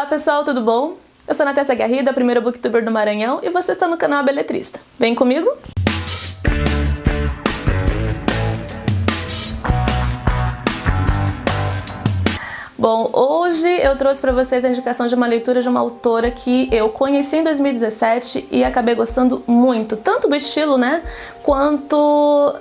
Olá pessoal, tudo bom? Eu sou a Natessa Garrido, a primeira booktuber do Maranhão, e você está no canal A Beletrista. Vem comigo? Bom, hoje eu trouxe para vocês a indicação de uma leitura de uma autora que eu conheci em 2017 e acabei gostando muito, tanto do estilo, né, quanto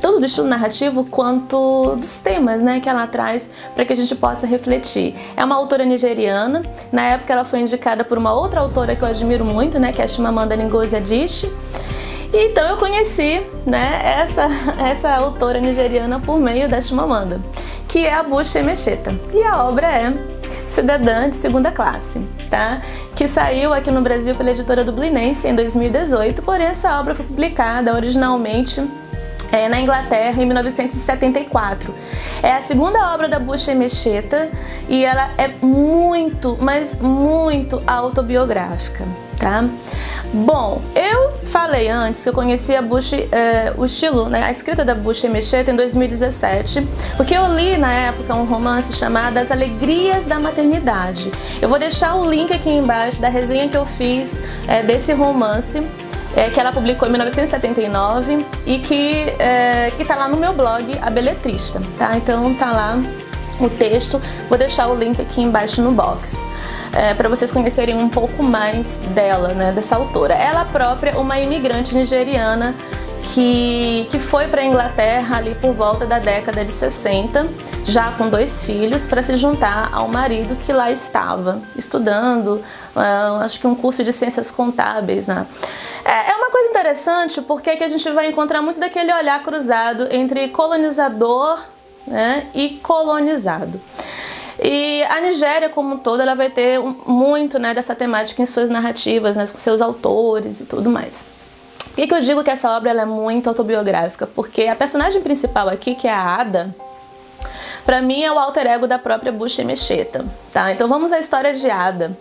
tanto do estilo narrativo quanto dos temas, né, que ela traz para que a gente possa refletir. É uma autora nigeriana. Na época ela foi indicada por uma outra autora que eu admiro muito, né, que é a Chimamanda Ngozi Adichie. Então eu conheci, né, essa autora nigeriana por meio da Chimamanda, que é a Buchi Emecheta. E a obra é Cidadã de Segunda Classe, tá? Que saiu aqui no Brasil pela editora Dublinense em 2018, porém essa obra foi publicada originalmente na Inglaterra em 1974. É a segunda obra da Buchi Emecheta e ela é muito, mas muito autobiográfica, tá? Bom, eu falei antes que eu conheci a Buchi, o estilo, né, a escrita da Buchi Emecheta em 2017, porque eu li na época um romance chamado As Alegrias da Maternidade. Eu vou deixar o link aqui embaixo da resenha que eu fiz desse romance, que ela publicou em 1979 e que tá lá no meu blog, A Beletrista, tá? Então tá lá o texto, vou deixar o link aqui embaixo no box. Para vocês conhecerem um pouco mais dela, né, dessa autora. Ela própria, uma imigrante nigeriana que foi para a Inglaterra ali por volta da década de 60, já com 2 filhos, para se juntar ao marido que lá estava estudando, acho que um curso de ciências contábeis, né? É uma coisa interessante porque aqui a gente vai encontrar muito daquele olhar cruzado entre colonizador, né, e colonizado. E a Nigéria como um todo, ela vai ter muito, né, dessa temática em suas narrativas, né, com seus autores e tudo mais. Por que eu digo que essa obra ela é muito autobiográfica? Porque a personagem principal aqui, que é a Ada, pra mim é o alter ego da própria Buchi Emecheta, tá? Então vamos à história de Ada.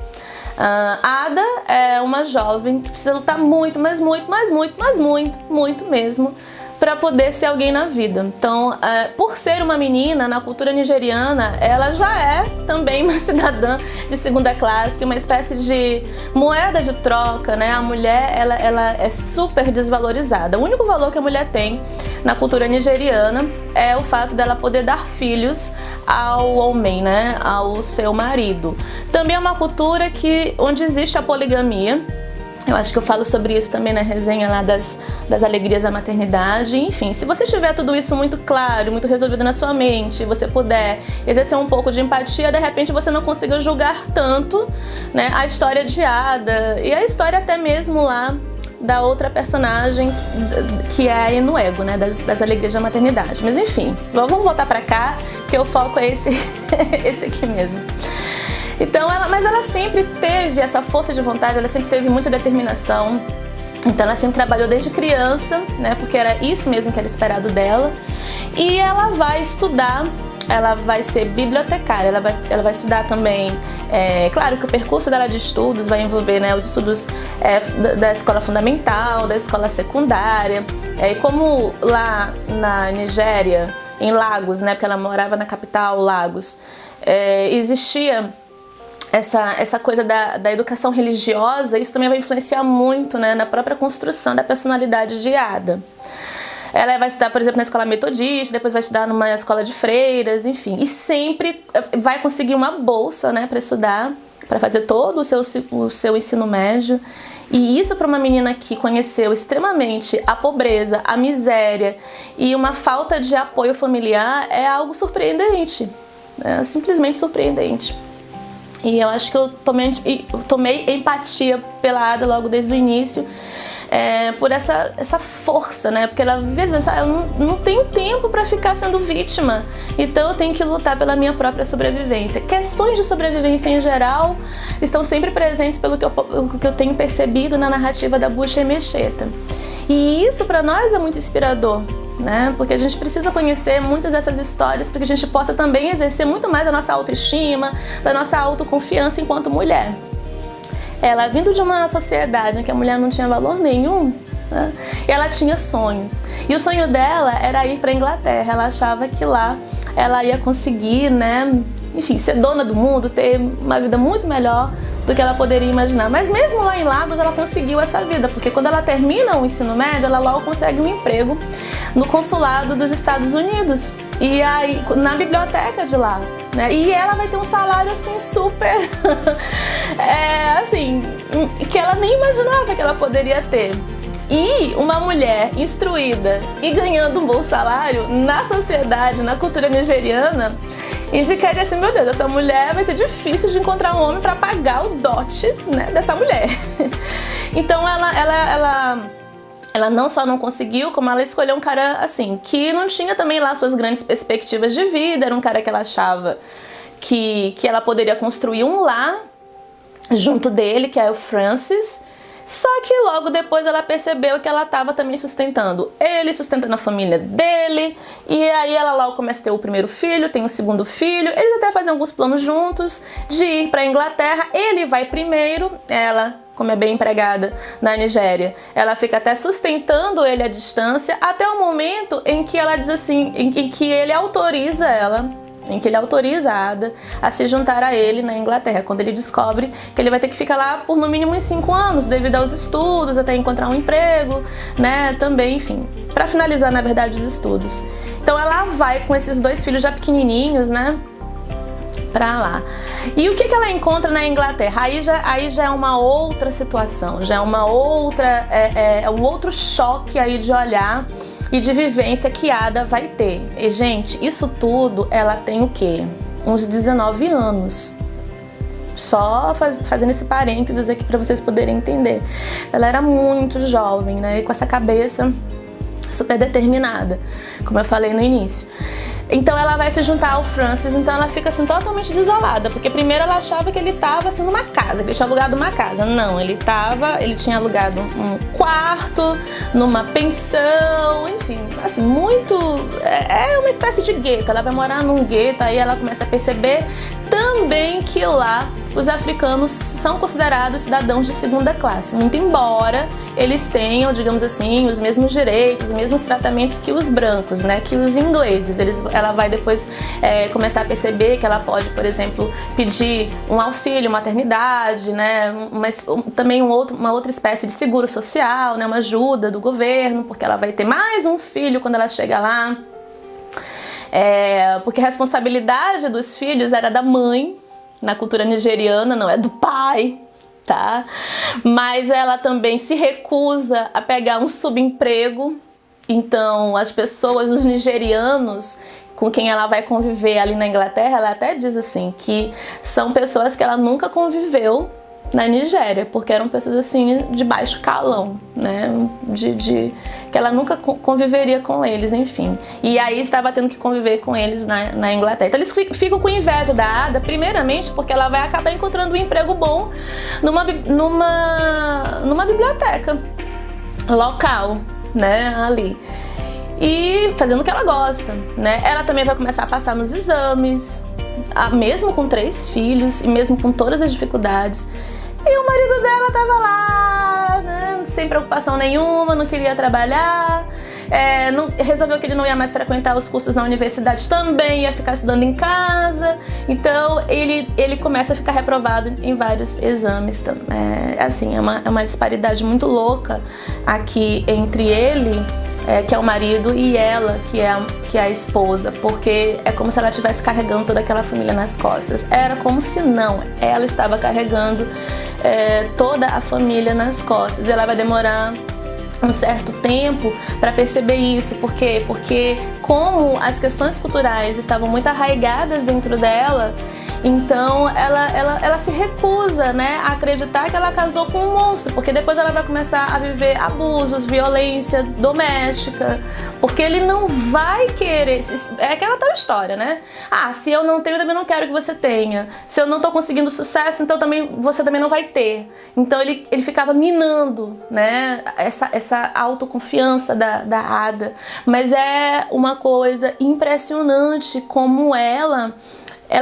Ada é uma jovem que precisa lutar muito, mas muito mesmo, para poder ser alguém na vida. Então, por ser uma menina, na cultura nigeriana, ela já é também uma cidadã de segunda classe, uma espécie de moeda de troca, né? A mulher, ela é super desvalorizada. O único valor que a mulher tem na cultura nigeriana é o fato dela poder dar filhos ao homem, né? Ao seu marido. Também é uma cultura onde existe a poligamia. Eu acho que eu falo sobre isso também na resenha lá das alegrias da maternidade. Enfim, se você tiver tudo isso muito claro, muito resolvido na sua mente, você puder exercer um pouco de empatia, de repente você não consiga julgar tanto, né, a história de Ada e a história até mesmo lá da outra personagem que é a Enuego, né, das alegrias da maternidade. Mas enfim, vamos voltar pra cá, que o foco é esse aqui mesmo. Então, mas ela sempre teve essa força de vontade, ela sempre teve muita determinação. Então ela sempre trabalhou desde criança, né, porque era isso mesmo que era esperado dela. E ela vai estudar, ela vai ser bibliotecária, ela vai estudar também. Claro que o percurso dela de estudos vai envolver, né, os estudos da escola fundamental, da escola secundária. E como lá na Nigéria, em Lagos, né, porque ela morava na capital, Lagos, existia essa coisa da educação religiosa, isso também vai influenciar muito, né, na própria construção da personalidade de Ada. Ela vai estudar, por exemplo, na escola metodista, depois vai estudar numa escola de freiras, enfim. E sempre vai conseguir uma bolsa, né, para estudar, para fazer todo o seu ensino médio. E isso para uma menina que conheceu extremamente a pobreza, a miséria e uma falta de apoio familiar é algo surpreendente, simplesmente surpreendente. E eu acho que eu tomei empatia pela Ada logo desde o início, por essa força, né? Porque ela às vezes eu não tenho tempo para ficar sendo vítima, então eu tenho que lutar pela minha própria sobrevivência. Questões de sobrevivência em geral estão sempre presentes pelo que eu tenho percebido na narrativa da Buchi Emecheta. E isso para nós é muito inspirador, né? Porque a gente precisa conhecer muitas dessas histórias para que a gente possa também exercer muito mais da nossa autoestima, da nossa autoconfiança enquanto mulher. Ela vindo de uma sociedade em que a mulher não tinha valor nenhum, né? E ela tinha sonhos. E o sonho dela era ir para a Inglaterra. Ela achava que lá ela ia conseguir, né, enfim, ser dona do mundo, ter uma vida muito melhor do que ela poderia imaginar. Mas mesmo lá em Lagos, ela conseguiu essa vida, porque quando ela termina o ensino médio, ela logo consegue um emprego no consulado dos Estados Unidos, e aí na biblioteca de lá, né? E ela vai ter um salário assim super assim, que ela nem imaginava que ela poderia ter. E uma mulher instruída e ganhando um bom salário na sociedade, na cultura nigeriana, indicaria assim, meu Deus, essa mulher vai ser difícil de encontrar um homem para pagar o dote, né, dessa mulher. Então ela não só não conseguiu, como ela escolheu um cara assim, que não tinha também lá suas grandes perspectivas de vida, era um cara que ela achava que ela poderia construir um lar junto dele, que é o Francis. Só que logo depois ela percebeu que ela estava também sustentando ele, sustentando a família dele, e aí ela logo começa a ter o primeiro filho, tem o segundo filho, eles até fazem alguns planos juntos de ir para a Inglaterra. Ele vai primeiro, ela, como é bem empregada na Nigéria, ela fica até sustentando ele à distância, até o momento em que ela diz assim, em que ele autoriza ela, em que ele autoriza a Ada a se juntar a ele na Inglaterra, quando ele descobre que ele vai ter que ficar lá por no mínimo uns 5 anos, devido aos estudos, até encontrar um emprego, né, também, enfim, para finalizar, na verdade, os estudos. Então ela vai com esses 2 filhos já pequenininhos, né, pra lá. E o que ela encontra na Inglaterra? Aí já é uma outra situação, já é uma outra, um outro choque aí de olhar e de vivência que a Ada vai ter. E, gente, isso tudo, ela tem o quê? Uns 19 anos. Só fazendo esse parênteses aqui para vocês poderem entender. Ela era muito jovem, né? E com essa cabeça super determinada, como eu falei no início. Então ela vai se juntar ao Francis, então ela fica assim totalmente desolada, porque primeiro ela achava que ele estava assim numa casa, que ele tinha alugado uma casa. Não, ele tinha alugado um quarto numa pensão, enfim, assim, muito, é uma espécie de gueto. Ela vai morar num gueto, aí ela começa a perceber também que lá os africanos são considerados cidadãos de segunda classe, muito embora eles tenham, digamos assim, os mesmos direitos, os mesmos tratamentos que os brancos, né, que os ingleses. Ela vai depois começar a perceber que ela pode, por exemplo, pedir um auxílio maternidade, né, mas também uma outra espécie de seguro social, né, uma ajuda do governo, porque ela vai ter mais um filho quando ela chega lá. Porque a responsabilidade dos filhos era da mãe, na cultura nigeriana, não é do pai, tá? Mas ela também se recusa a pegar um subemprego. Então as pessoas, os nigerianos com quem ela vai conviver ali na Inglaterra, ela até diz assim que são pessoas que ela nunca conviveu na Nigéria, porque eram pessoas assim de baixo calão, né, que ela nunca conviveria com eles, enfim. E aí estava tendo que conviver com eles na Inglaterra. Então eles ficam com inveja da Ada, primeiramente porque ela vai acabar encontrando um emprego bom numa biblioteca local, né, ali. E fazendo o que ela gosta, né? Ela também vai começar a passar nos exames, mesmo com 3 filhos e mesmo com todas as dificuldades. E o marido dela tava lá, né, sem preocupação nenhuma, não queria trabalhar, resolveu que ele não ia mais frequentar os cursos na universidade também, ia ficar estudando em casa. Então ele começa a ficar reprovado em vários exames. Assim, é uma disparidade muito louca aqui entre ele, que é o marido, e ela, que é a esposa, porque é como se ela estivesse carregando toda aquela família nas costas. Era como se não, ela estava carregando toda a família nas costas. E ela vai demorar um certo tempo para perceber isso. Por quê? Porque como as questões culturais estavam muito arraigadas dentro dela, então ela se recusa, né, a acreditar que ela casou com um monstro, porque depois ela vai começar a viver abusos, violência doméstica, porque ele não vai querer. É aquela tal história, né? Se eu não tenho, eu também não quero que você tenha. Se eu não tô conseguindo sucesso, então você também não vai ter. Então ele ficava minando, né, essa autoconfiança da Ada. Mas é uma coisa impressionante como ela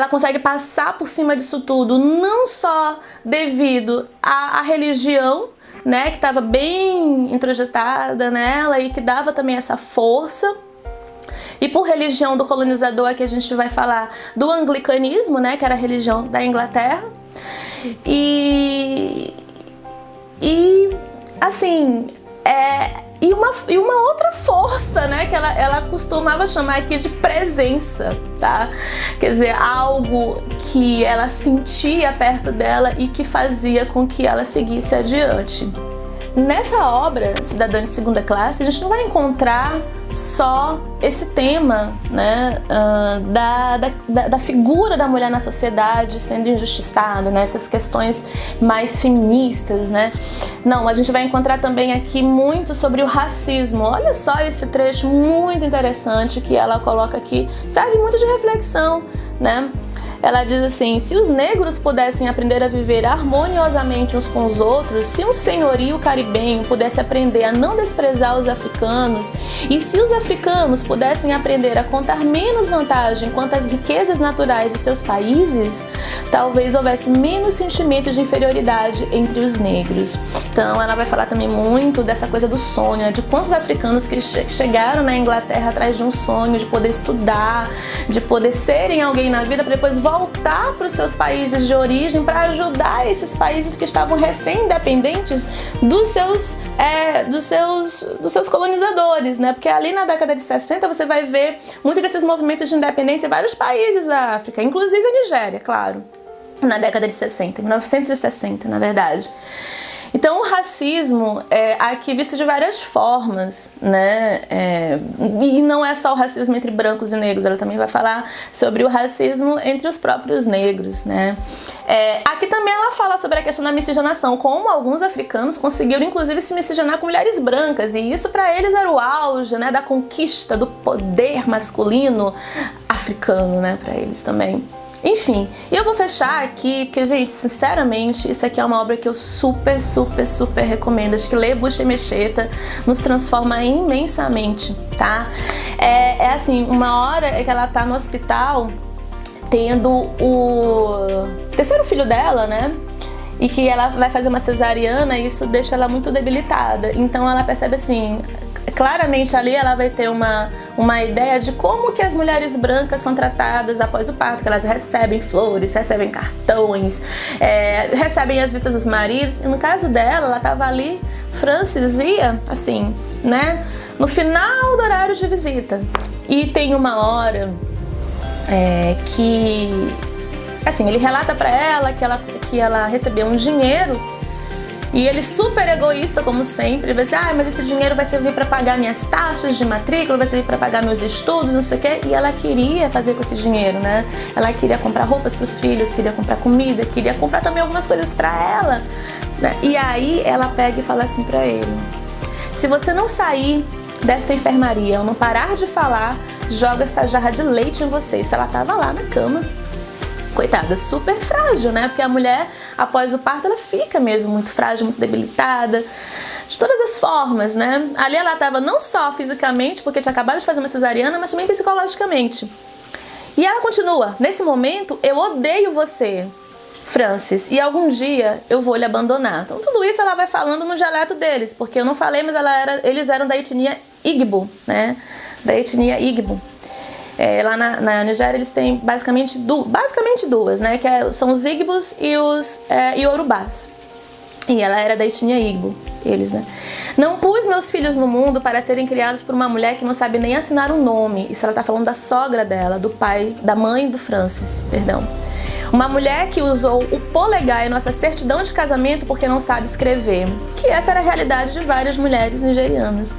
consegue passar por cima disso tudo, não só devido à religião, né, que estava bem introjetada nela e que dava também essa força E por religião do colonizador aqui a gente vai falar do anglicanismo, né, que era a religião da Inglaterra. E assim, e uma outra força, né, que ela costumava chamar aqui de presença, tá? Quer dizer, algo que ela sentia perto dela e que fazia com que ela seguisse adiante. Nessa obra, Cidadã de Segunda Classe, a gente não vai encontrar só esse tema, né, da figura da mulher na sociedade sendo injustiçada, né, essas questões mais feministas, né? Não, a gente vai encontrar também aqui muito sobre o racismo. Olha só esse trecho muito interessante que ela coloca aqui, serve muito de reflexão, né? Ela diz assim: se os negros pudessem aprender a viver harmoniosamente uns com os outros, se um senhorio caribenho pudesse aprender a não desprezar os africanos, e se os africanos pudessem aprender a contar menos vantagem quanto às riquezas naturais de seus países, talvez houvesse menos sentimento de inferioridade entre os negros. Então ela vai falar também muito dessa coisa do sonho, né? De quantos africanos que chegaram na Inglaterra atrás de um sonho, de poder estudar, de poder serem alguém na vida, para depois voltar para os seus países de origem para ajudar esses países que estavam recém-independentes dos seus colonizadores, né? Porque ali na década de 60 você vai ver muito desses movimentos de independência em vários países da África, inclusive a Nigéria, claro, na década de 60, 1960, na verdade. Então o racismo é aqui visto de várias formas, né? E não é só o racismo entre brancos e negros, ela também vai falar sobre o racismo entre os próprios negros, né? Aqui também ela fala sobre a questão da miscigenação, como alguns africanos conseguiram inclusive se miscigenar com mulheres brancas, e isso para eles era o auge, né, da conquista do poder masculino africano, né, para eles também. Enfim, e eu vou fechar aqui, porque, gente, sinceramente, isso aqui é uma obra que eu super recomendo. Acho que ler Bucha e Mecheta nos transforma imensamente, tá? Assim, uma hora é que ela tá no hospital tendo o terceiro filho dela, né? E que ela vai fazer uma cesariana e isso deixa ela muito debilitada. Então ela percebe assim, claramente ali ela vai ter uma ideia de como que as mulheres brancas são tratadas após o parto, que elas recebem flores, recebem cartões, recebem as visitas dos maridos. E no caso dela, ela estava ali, Francis ia, assim, né, no final do horário de visita. E tem uma hora que, assim, ele relata para ela que ela recebeu um dinheiro. E ele super egoísta, como sempre, vai dizer, mas esse dinheiro vai servir para pagar minhas taxas de matrícula, vai servir para pagar meus estudos, não sei o quê. E ela queria fazer com esse dinheiro, né? Ela queria comprar roupas para os filhos, queria comprar comida, queria comprar também algumas coisas para ela, né? E aí ela pega e fala assim para ele: se você não sair desta enfermaria ou não parar de falar, joga esta jarra de leite em você. Isso ela tava lá na cama. Coitada, super frágil, né? Porque a mulher, após o parto, ela fica mesmo muito frágil, muito debilitada, de todas as formas, né? Ali ela estava não só fisicamente, porque tinha acabado de fazer uma cesariana, mas também psicologicamente. E ela continua: nesse momento, eu odeio você, Francis, e algum dia eu vou lhe abandonar. Então tudo isso ela vai falando no dialeto deles, porque eu não falei, mas eles eram da etnia Igbo, né? Da etnia Igbo. Lá na Nigéria eles têm basicamente duas, né? São os Igbos e os Yorubás. E ela era da etnia Igbo, eles, né? Não pus meus filhos no mundo para serem criados por uma mulher que não sabe nem assinar um nome. Isso ela tá falando da sogra dela, da mãe do Francis, perdão. Uma mulher que usou o polegar em nossa certidão de casamento porque não sabe escrever. Que essa era a realidade de várias mulheres nigerianas.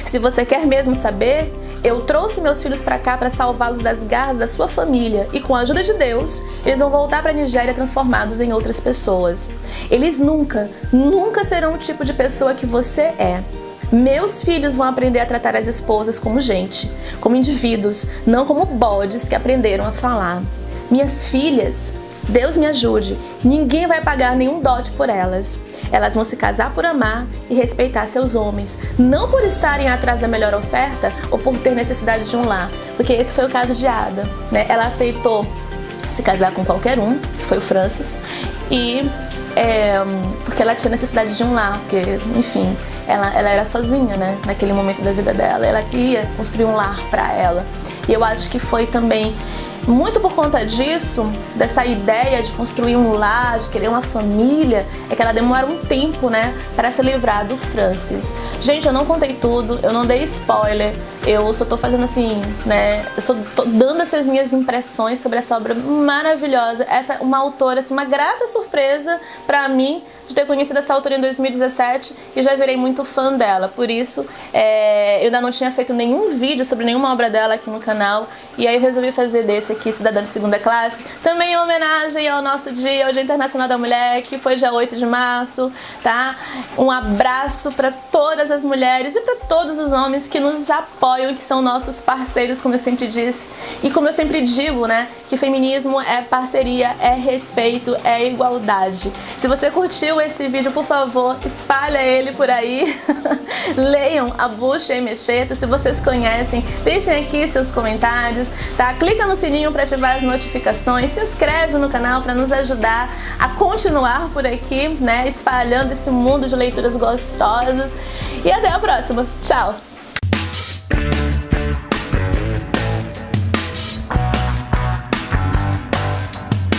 Se você quer mesmo saber, eu trouxe meus filhos para cá para salvá-los das garras da sua família e com a ajuda de Deus, eles vão voltar para a Nigéria transformados em outras pessoas. Eles nunca serão o tipo de pessoa que você é. Meus filhos vão aprender a tratar as esposas como gente, como indivíduos, não como bodes que aprenderam a falar. Minhas filhas, Deus me ajude, ninguém vai pagar nenhum dote por elas. Elas vão se casar por amar e respeitar seus homens, não por estarem atrás da melhor oferta ou por ter necessidade de um lar, porque esse foi o caso de Ada, né? Ela aceitou se casar com qualquer um, que foi o Francis, e porque ela tinha necessidade de um lar, porque, enfim, ela era sozinha, né? Naquele momento da vida dela. Ela queria construir um lar para ela. E eu acho que foi também muito por conta disso, dessa ideia de construir um lar, de querer uma família, é que ela demora um tempo, né, para se livrar do Francis. Gente, eu não contei tudo, eu não dei spoiler, eu só tô fazendo assim, né, eu só tô dando essas minhas impressões sobre essa obra maravilhosa. Essa é uma autora, assim, uma grata surpresa pra mim de ter conhecido essa autora em 2017 e já virei muito fã dela. Por isso, eu ainda não tinha feito nenhum vídeo sobre nenhuma obra dela aqui no canal, e aí eu resolvi fazer desse aqui, Cidadã de Segunda Classe, também em homenagem ao nosso dia, ao Dia Internacional da Mulher, que foi dia 8 de março, tá? Um abraço para todas as mulheres e para todos os homens que nos apoiam e que são nossos parceiros, como eu sempre disse. E como eu sempre digo, né, que feminismo é parceria, é respeito, é igualdade. Se você curtiu esse vídeo, por favor, espalha ele por aí. Leiam A Bucha e Mecheta, se vocês conhecem, deixem aqui seus comentários, tá? Clica no sininho para ativar as notificações, se inscreve no canal para nos ajudar a continuar por aqui, né, espalhando esse mundo de leituras gostosas. E até a próxima. Tchau!